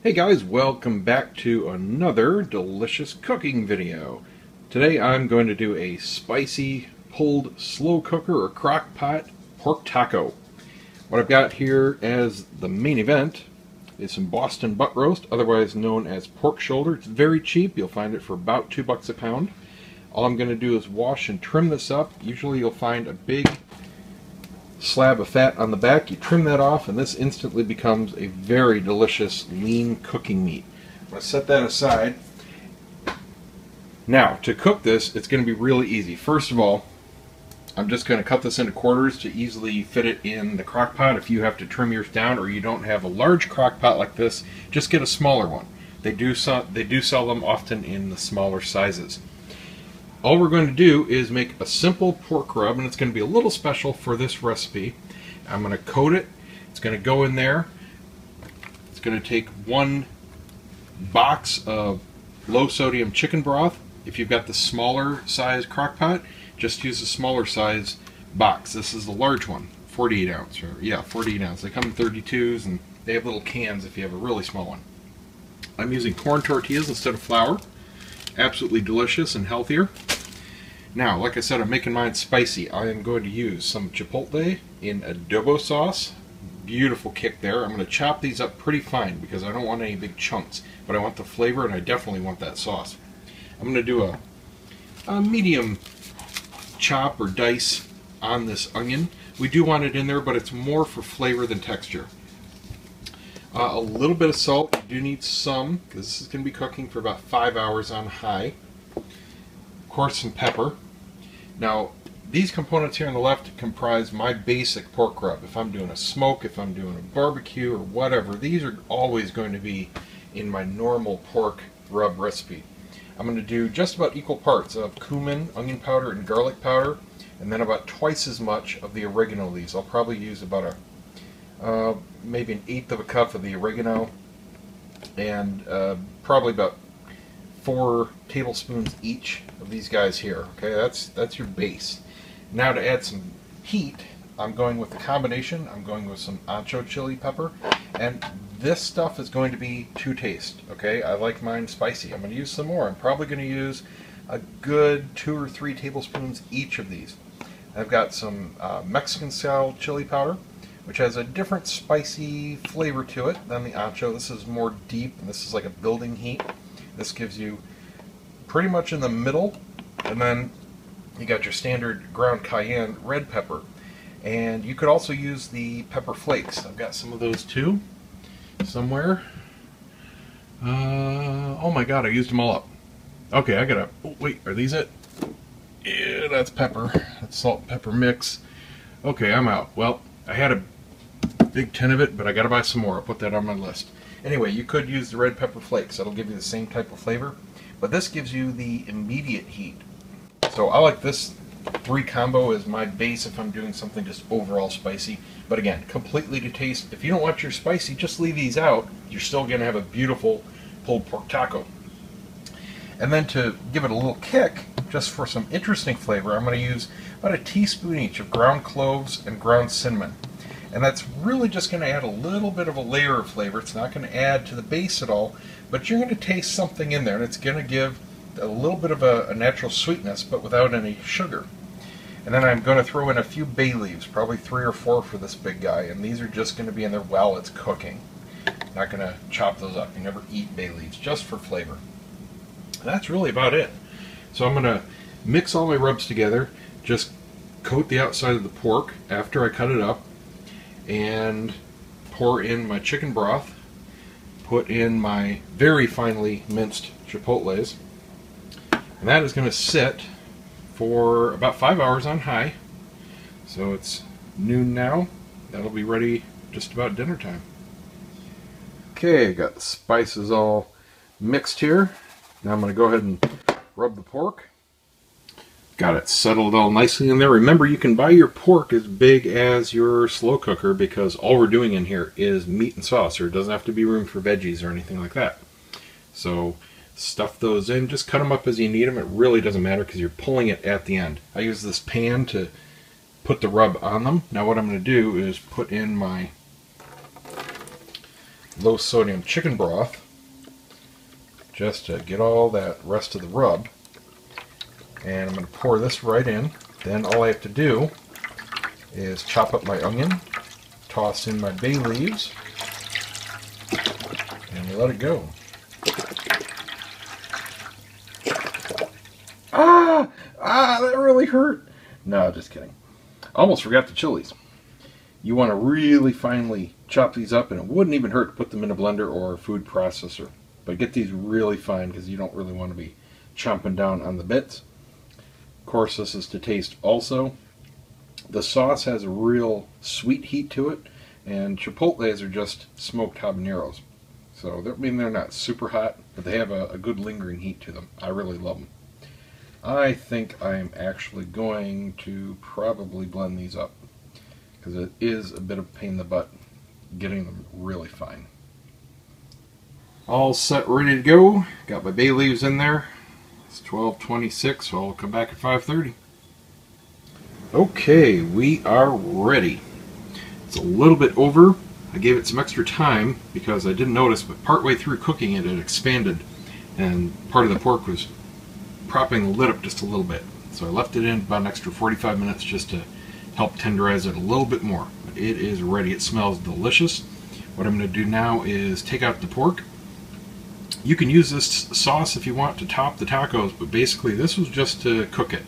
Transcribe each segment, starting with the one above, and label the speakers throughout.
Speaker 1: Hey guys, welcome back to another delicious cooking video. Today I'm going to do a spicy pulled slow cooker or crock pot pork taco. What I've got here as the main event is some Boston butt roast, otherwise known as pork shoulder. It's very cheap. You'll find it for about $2 a pound. All I'm going to do is wash and trim this up. Usually you'll find a big slab of fat on the back. You trim that off and this instantly becomes a very delicious lean cooking meat. I'm going to set that aside. Now to cook this, it's going to be really easy. First of all, I'm just going to cut this into quarters to easily fit it in the crock pot. If you have to trim yours down or you don't have a large crock pot like this, just get a smaller one. They do sell them often in the smaller sizes. All we're going to do is make a simple pork rub, and it's going to be a little special for this recipe. I'm going to coat it. It's going to go in there. It's going to take 1 box of low sodium chicken broth. If you've got the smaller size crock pot, just use a smaller size box. This is the large one, 48 ounce. 48 ounce. They come in 32s and they have little cans if you have a really small one. I'm using corn tortillas instead of flour. Absolutely delicious and healthier. Now, like I said, I'm making mine spicy. I am going to use some chipotle in adobo sauce. Beautiful kick there. I'm going to chop these up pretty fine because I don't want any big chunks, but I want the flavor and I definitely want that sauce. I'm going to do a medium chop or dice on this onion. We do want it in there, but it's more for flavor than texture. A little bit of salt. You do need some because this is going to be cooking for about 5 hours on high. Of course, some pepper. Now, these components here on the left comprise my basic pork rub. If I'm doing a smoke, if I'm doing a barbecue or whatever, these are always going to be in my normal pork rub recipe. I'm going to do just about equal parts of cumin, onion powder, and garlic powder, and then about twice as much of the oregano leaves. I'll probably use about maybe 1/8 cup of the oregano, and probably about 4 tablespoons each of these guys here. Okay, that's your base. Now to add some heat, I'm going with the combination. I'm going with some ancho chili pepper, and this stuff is going to be to taste. Okay, I like mine spicy. I'm going to use some more. I'm probably going to use a good 2 or 3 tablespoons each of these. I've got some Mexican style chili powder, which has a different spicy flavor to it than the ancho. This is more deep, and this is like a building heat. This gives you pretty much in the middle, and then you got your standard ground cayenne red pepper. And you could also use the pepper flakes. I've got some of those too, somewhere. Oh my god, I used them all up. Okay, I gotta, oh, wait, are these it? Yeah, that's pepper. That's salt and pepper mix. Okay, I'm out. Well, I had a big tin of it, but I gotta buy some more. I'll put that on my list. Anyway, you could use the red pepper flakes. That'll give you the same type of flavor, but this gives you the immediate heat. So I like this 3 combo as my base if I'm doing something just overall spicy. But again, completely to taste. If you don't want your spicy, just leave these out. You're still going to have a beautiful pulled pork taco. And then to give it a little kick, just for some interesting flavor, I'm going to use about 1 teaspoon each of ground cloves and ground cinnamon. And that's really just going to add a little bit of a layer of flavor. It's not going to add to the base at all, but you're going to taste something in there, and it's going to give a little bit of a natural sweetness, but without any sugar. And then I'm going to throw in a few bay leaves, probably 3 or 4 for this big guy, and these are just going to be in there while it's cooking. Not going to chop those up. You never eat bay leaves, just for flavor. And that's really about it. So I'm going to mix all my rubs together, just coat the outside of the pork after I cut it up, and pour in my chicken broth, put in my very finely minced chipotles, and that is going to sit for about 5 hours on high. So it's noon now. That'll be ready just about dinner time. Okay, got the spices all mixed here. Now I'm going to go ahead and rub the pork. Got it settled all nicely in there. Remember, you can buy your pork as big as your slow cooker because all we're doing in here is meat and sauce. There doesn't have to be room for veggies or anything like that. So stuff those in. Just cut them up as you need them. It really doesn't matter because you're pulling it at the end. I use this pan to put the rub on them. Now what I'm going to do is put in my low sodium chicken broth just to get all that rest of the rub. And I'm going to pour this right in. Then all I have to do is chop up my onion, toss in my bay leaves, and let it go. That really hurt. No, just kidding. Almost forgot the chilies. You want to really finely chop these up, and it wouldn't even hurt to put them in a blender or a food processor. But get these really fine because you don't really want to be chomping down on the bits. Of course, this is to taste also. The sauce has a real sweet heat to it, and chipotles are just smoked habaneros. So, they're not super hot, but they have a good lingering heat to them. I really love them. I think I am actually going to probably blend these up, because it is a bit of a pain in the butt getting them really fine. All set, ready to go. Got my bay leaves in there. It's 12:26, so I'll come back at 5:30. Okay, we are ready. It's a little bit over. I gave it some extra time because I didn't notice, but partway through cooking it, it expanded, and part of the pork was propping the lid up just a little bit. So I left it in about an extra 45 minutes just to help tenderize it a little bit more. But it is ready. It smells delicious. What I'm going to do now is take out the pork. You can use this sauce if you want to top the tacos, but basically this was just to cook it.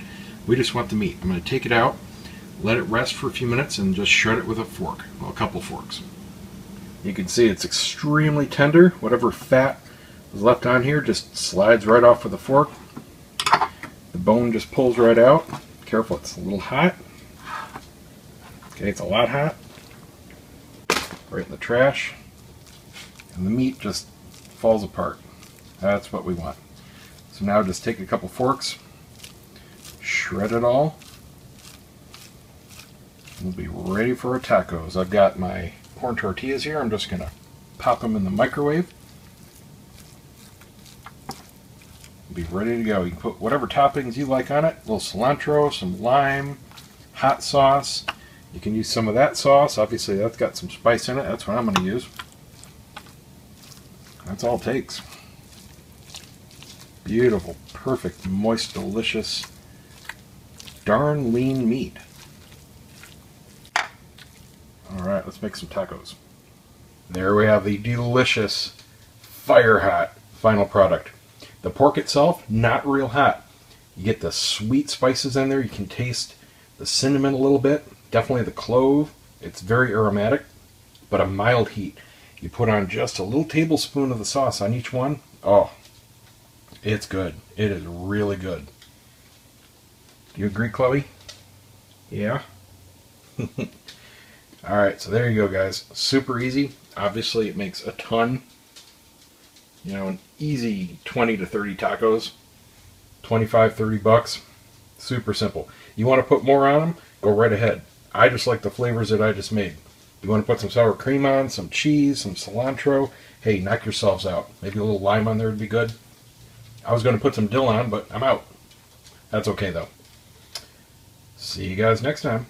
Speaker 1: We just want the meat. I'm going to take it out, let it rest for a few minutes, and just shred it with a fork. Well, a couple forks. You can see it's extremely tender. Whatever fat is left on here just slides right off with a fork. The bone just pulls right out. Careful, it's a little hot. Okay, it's a lot hot. Right in the trash. And the meat just falls apart. That's what we want. So now just take a couple forks, shred it all. We'll be ready for our tacos. I've got my corn tortillas here. I'm just going to pop them in the microwave. Be ready to go. You can put whatever toppings you like on it. A little cilantro, some lime, hot sauce. You can use some of that sauce. Obviously that's got some spice in it. That's what I'm going to use. That's all it takes. Beautiful, perfect, moist, delicious, darn lean meat. Alright, let's make some tacos. There we have the delicious, fire hot final product. The pork itself, not real hot. You get the sweet spices in there. You can taste the cinnamon a little bit. Definitely the clove. It's very aromatic, but a mild heat. You put on just a little tablespoon of the sauce on each one. Oh, it's good. It is really good. Do you agree, Chloe? Yeah? Alright, so there you go, guys. Super easy. Obviously, it makes a ton. You know, an easy 20 to 30 tacos, 25, 30 bucks. Super simple. You want to put more on them? Go right ahead. I just like the flavors that I just made. You want to put some sour cream on, some cheese, some cilantro. Hey, knock yourselves out. Maybe a little lime on there would be good. I was going to put some dill on, but I'm out. That's okay, though. See you guys next time.